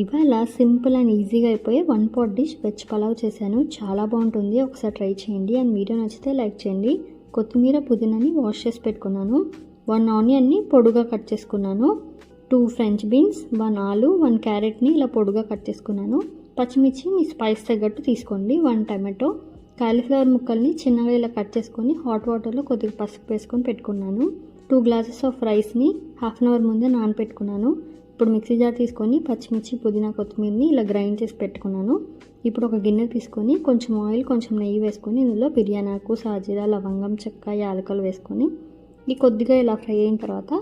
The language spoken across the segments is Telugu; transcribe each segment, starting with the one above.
ఇవాళ సింపుల్ అండ్ ఈజీగా అయిపోయే one pot dish veg pulao చేశాను. చాలా బాగుంటుంది, ఒకసారి ట్రై చేయండి. అండ్ వీడియో నచ్చితే లైక్ చేయండి. కొత్తిమీర పుదీనాని వాష్ చేసి పెట్టుకున్నాను. 1 ఆనియన్ని పొడుగా కట్ చేసుకున్నాను. 2 ఫ్రెంచ్ బీన్స్, 1 ఆలు, 1 క్యారెట్ని ఇలా పొడుగా కట్ చేసుకున్నాను. పచ్చిమిర్చి మీ స్పైస్ తగ్గట్టు తీసుకోండి. 1 టమాటో, కాలీఫ్లవర్ ముక్కల్ని చిన్నగా ఇలా కట్ చేసుకొని హాట్ వాటర్లో కొద్దిగా పసుపు వేసుకొని పెట్టుకున్నాను. 2 గ్లాసెస్ ఆఫ్ రైస్ని హాఫ్ అన్ అవర్ ముందే నానపెట్టుకున్నాను. ఇప్పుడు మిక్సీ జార్ తీసుకొని పచ్చిమిర్చి, పుదీనా, కొత్తిమీరని ఇలా గ్రైండ్ చేసి పెట్టుకున్నాను. ఇప్పుడు ఒక గిన్నె తీసుకొని కొంచెం ఆయిల్, కొంచెం నెయ్యి వేసుకొని ఇందులో బిర్యానీ ఆకు, సాజీరా, లవంగం, చెక్క, యాలకులు వేసుకొని ఇది కొద్దిగా ఇలా ఫ్రై అయిన తర్వాత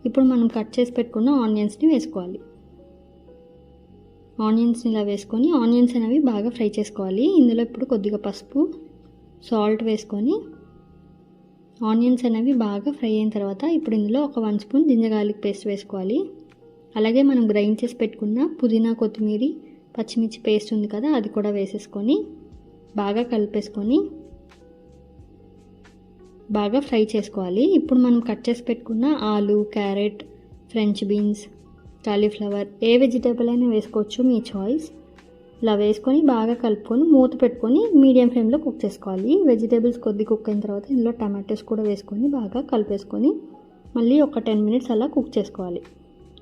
ఇప్పుడు మనం కట్ చేసి పెట్టుకున్న ఆనియన్స్ని వేసుకోవాలి. ఆనియన్స్ని ఇలా వేసుకొని ఆనియన్స్ అనేవి బాగా ఫ్రై చేసుకోవాలి. ఇందులో ఇప్పుడు కొద్దిగా పసుపు, సాల్ట్ వేసుకొని ఆనియన్స్ అనేవి బాగా ఫ్రై అయిన తర్వాత ఇప్పుడు ఇందులో ఒక 1 స్పూన్ జింజర్ గార్లిక్ పేస్ట్ వేసుకోవాలి. అలాగే మనం గ్రైండ్ చేసి పెట్టుకున్న పుదీనా, కొత్తిమీర, పచ్చిమిర్చి పేస్ట్ ఉంది కదా, అది కూడా వేసేసుకొని బాగా కలిపేసుకొని బాగా ఫ్రై చేసుకోవాలి. ఇప్పుడు మనం కట్ చేసి పెట్టుకున్న ఆలు, క్యారెట్, ఫ్రెంచ్ బీన్స్, కాలీఫ్లవర్, ఏ వెజిటేబుల్ అయినా వేసుకోవచ్చు, మీ చాయిస్. ఇలా వేసుకొని బాగా కలుపుకొని మూత పెట్టుకొని మీడియం ఫ్లేమ్లో కుక్ చేసుకోవాలి. వెజిటేబుల్స్ కొద్ది కుక్ అయిన తర్వాత ఇందులో టమాటోస్ కూడా వేసుకొని బాగా కలిపేసుకొని మళ్ళీ ఒక 10 మినిట్స్ అలా కుక్ చేసుకోవాలి.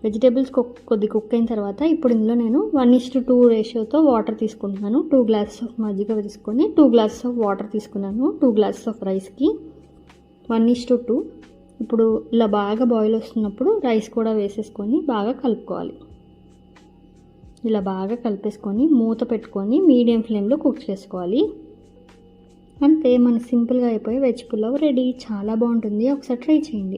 వెజిటేబుల్స్ కొద్ది కుక్ అయిన తర్వాత ఇప్పుడు ఇందులో నేను 1:2 రేషియోతో వాటర్ తీసుకుంటున్నాను. 2 గ్లాసెస్ ఆఫ్ మజ్జిగ తీసుకొని 2 గ్లాసెస్ ఆఫ్ వాటర్ తీసుకున్నాను. 2 గ్లాసెస్ ఆఫ్ రైస్కి 1:2. ఇప్పుడు ఇలా బాగా బాయిల్ వస్తున్నప్పుడు రైస్ కూడా వేసేసుకొని బాగా కలుపుకోవాలి. ఇలా బాగా కలిపేసుకొని మూత పెట్టుకొని మీడియం ఫ్లేమ్లో కుక్ చేసుకోవాలి. అంతే, మన సింపుల్గా అయిపోయి వెజ్ పులావ్ రెడీ. చాలా బాగుంటుంది, ఒకసారి ట్రై చేయండి.